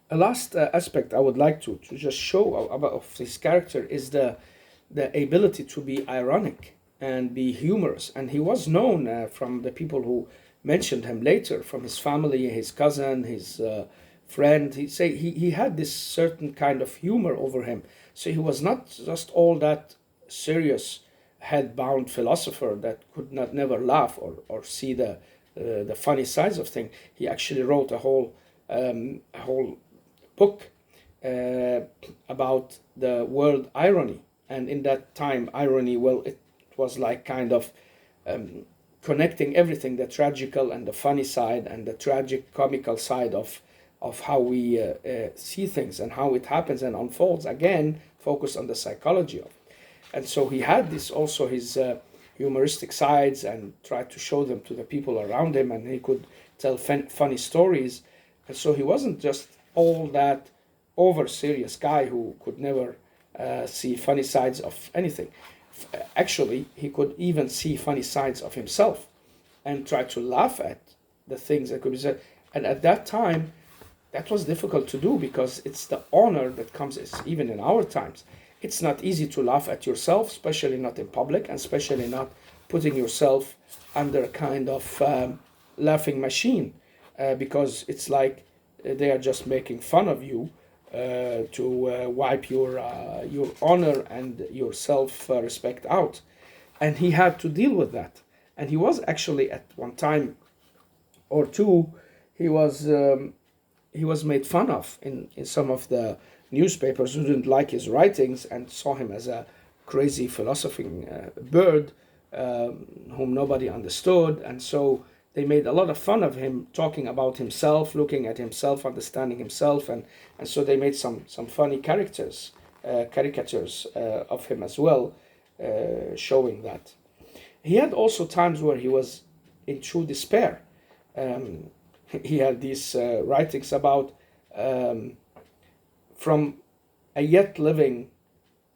A last aspect I would like to just show of his character is the ability to be ironic. and be humorous. And he was known from the people who mentioned him later, from his family, his cousin, his friend. He had this certain kind of humor over him. So he was not just all that serious, head-bound philosopher that could not never laugh or see the funny sides of things. He actually wrote a whole book uh, about the word irony. And in that time, irony, well, it was like kind of connecting everything, the tragical and the funny side and the tragic comical side of how we see things and how it happens and unfolds. Again, focus on the psychology of it. And so he had this also his humoristic sides and tried to show them to the people around him, and he could tell funny stories. And so he wasn't just all that over serious guy who could never see funny sides of anything. Actually, he could even see funny sides of himself and try to laugh at the things that could be said. And at that time, that was difficult to do because it's the honor that comes, even in our times. It's not easy to laugh at yourself, especially not in public, and especially not putting yourself under a kind of laughing machine, because it's like they are just making fun of you to wipe your honor and your self respect out. And he had to deal with that. And he was actually at one time or two, he was made fun of in some of the newspapers who didn't like his writings and saw him as a crazy philosophing bird whom nobody understood. And so they made a lot of fun of him, talking about himself, looking at himself, understanding himself. And so they made some funny caricatures of him as well, showing that. He had also times where he was in true despair. He had these writings about from a yet living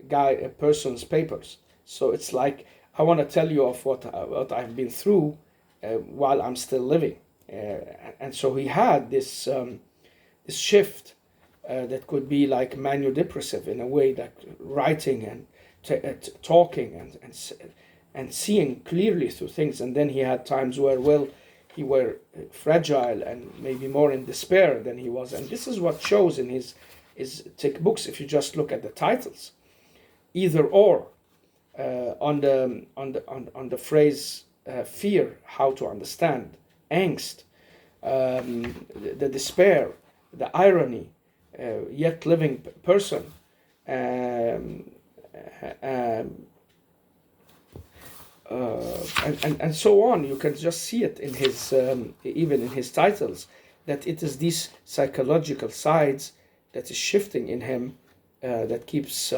guy, a person's papers. So it's like, I want to tell you of what I've been through while I'm still living. And so he had this shift that could be like manodepressive in a way, that writing and talking and seeing clearly through things. And then he had times where, well, he were fragile and maybe more in despair than he was. And this is what shows in his books. If you just look at the titles, either or, on the phrase fear, how to understand, angst, the despair, the irony, yet living person, and so on. You can just see it in his even in his titles, that it is these psychological sides that is shifting in him, that keeps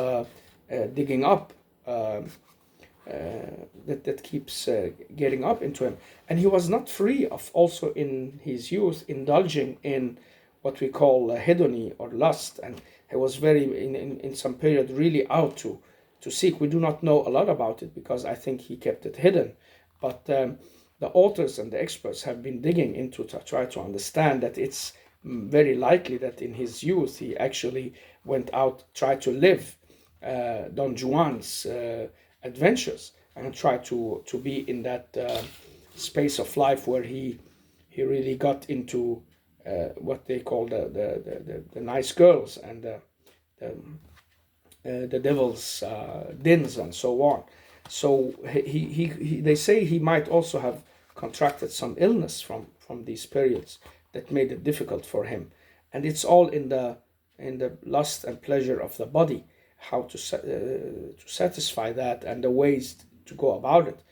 digging up, that keeps getting up into him. And he was not free of also in his youth indulging in what we call hedony or lust, and he was very in some period really out to seek. We do not know a lot about it because I think he kept it hidden, but the authors and the experts have been digging into to try to understand that it's very likely that in his youth he actually went out, tried to live Don Juan's adventures, and tried to be in that space of life where he really got into what they call the nice girls and the devil's dens and so on. So they say he might also have contracted some illness from these periods that made it difficult for him. And it's all in the lust and pleasure of the body, how to satisfy that and the ways to go about it.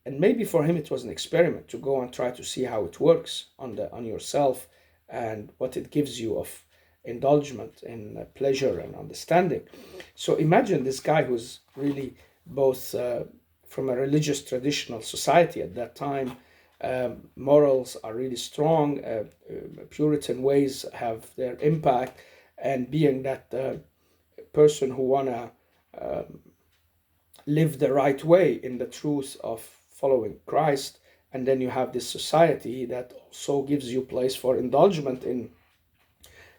And maybe for him it was an experiment to go and try to see how it works on yourself and what it gives you of indulgence in pleasure and understanding. So imagine this guy who's really both from a religious traditional society at that time. Morals are really strong, Puritan ways have their impact, and being that person who wanna live the right way in the truth of following Christ, and then you have this society that also gives you place for indulgence in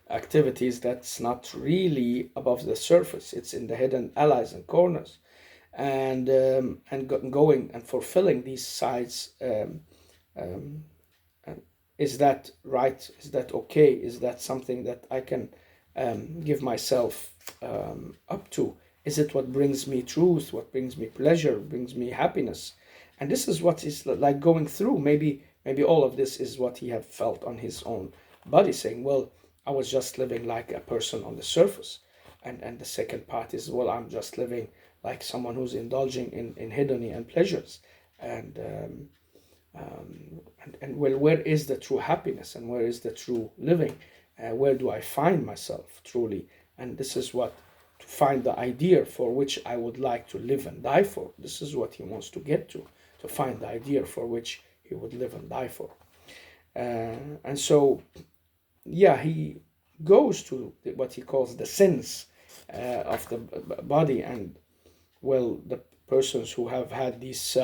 activities that's not really above the surface. It's in the hidden alleys and corners. and going and fulfilling these sides. And is that right? Is that okay? Is that something that I can give myself up to? Is it what brings me truth? What brings me pleasure? Brings me happiness? And this is what is like going through. Maybe all of this is what he have felt on his own body, saying, "Well, I was just living like a person on the surface," and the second part is, "Well, I'm just living like someone who's indulging in hedony and pleasures." And and well, where is the true happiness and where is the true living? Where do I find myself truly? And this is what, to find the idea for which I would like to live and die for. This is what he wants to get to find the idea for which he would live and die for. And so, yeah, he goes to what he calls the sins of the body, and well, the persons who have had these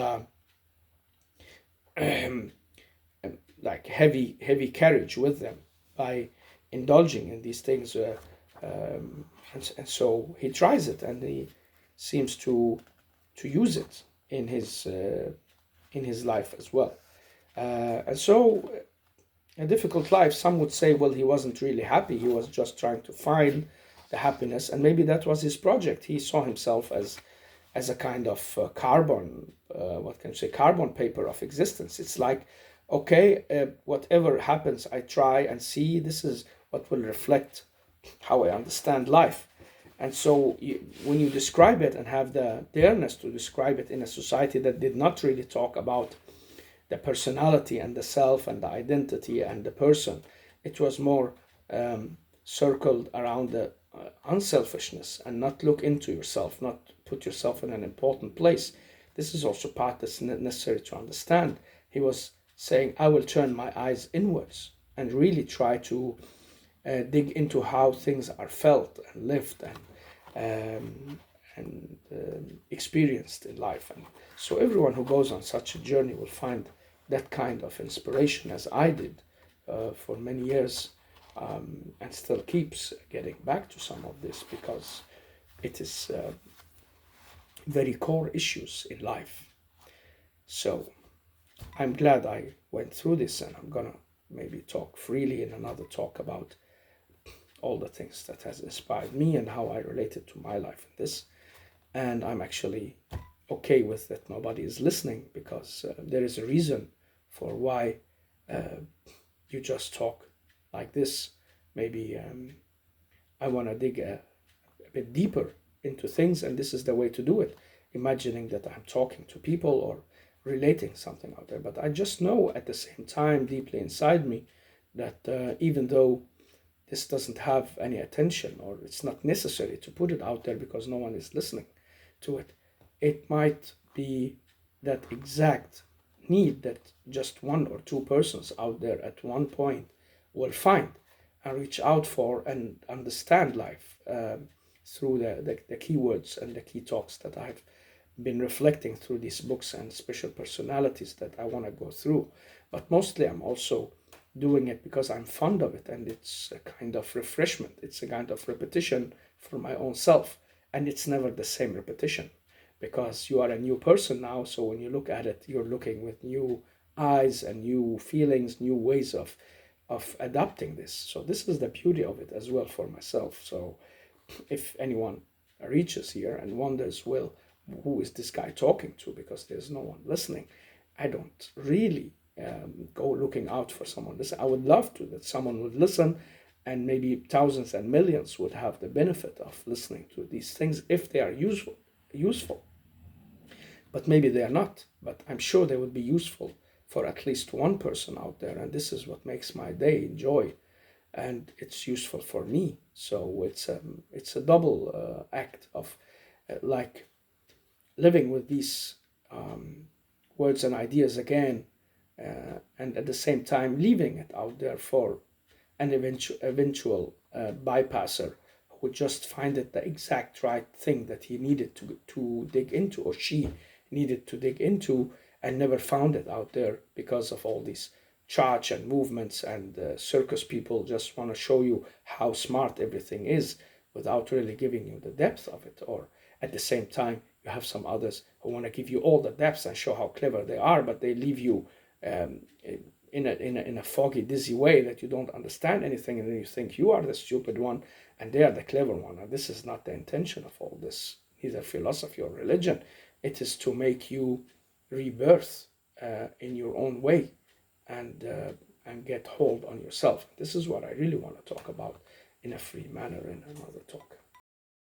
like heavy carriage with them by indulging in these things, and so he tries it, and he seems to use it in his life as well. And so a difficult life. Some would say, well, he wasn't really happy. He was just trying to find the happiness, and maybe that was his project. He saw himself as a kind of carbon, what can you say, carbon paper of existence. It's like, okay, whatever happens, I try and see this is what will reflect how I understand life. And so when you describe it and have the dareness to describe it in a society that did not really talk about the personality and the self and the identity and the person, it was more circled around the unselfishness and not look into yourself, not put yourself in an important place. This is also part that's necessary to understand. He was saying, I will turn my eyes inwards and really try to dig into how things are felt and lived and experienced in life. And so everyone who goes on such a journey will find that kind of inspiration, as I did for many years, and still keeps getting back to some of this, because it is very core issues in life. So I'm glad I went through this, and I'm gonna maybe talk freely in another talk about all the things that has inspired me and how I related to my life in this. And I'm actually okay with that nobody is listening, because there is a reason for why you just talk like this. Maybe I want to dig a bit deeper into things, and this is the way to do it, imagining that I'm talking to people or relating something out there. But I just know at the same time, deeply inside me, that even though this doesn't have any attention, or it's not necessary to put it out there because no one is listening to it, it might be that exact need that just one or two persons out there at one point will find and reach out for and understand life through the keywords and the key talks that I've been reflecting through these books and special personalities that I want to go through. But mostly I'm also doing it because I'm fond of it, and it's a kind of refreshment. It's a kind of repetition for my own self, and it's never the same repetition, because you are a new person now. So when you look at it, you're looking with new eyes and new feelings, new ways of adapting this. So this is the beauty of it as well for myself. So if anyone reaches here and wonders, well, who is this guy talking to, because there's no one listening, I don't really go looking out for someone. Listen, I would love to that someone would listen, and maybe thousands and millions would have the benefit of listening to these things if they are useful. But maybe they are not. But I'm sure they would be useful for at least one person out there, and this is what makes my day joy, and it's useful for me. So it's a double act of like living with these words and ideas again, and at the same time leaving it out there for an eventual bypasser who would just find it the exact right thing that he needed to dig into, or she needed to dig into, and never found it out there because of all these charts and movements, and circus people just want to show you how smart everything is without really giving you the depth of it, or at the same time You have some others who want to give you all the depths and show how clever they are, but they leave you in a foggy, dizzy way that you don't understand anything, and then you think you are the stupid one and they are the clever one. And this is not the intention of all this, either philosophy or religion. It is to make you rebirth in your own way and get hold on yourself. This is what I really want to talk about in a free manner in another talk.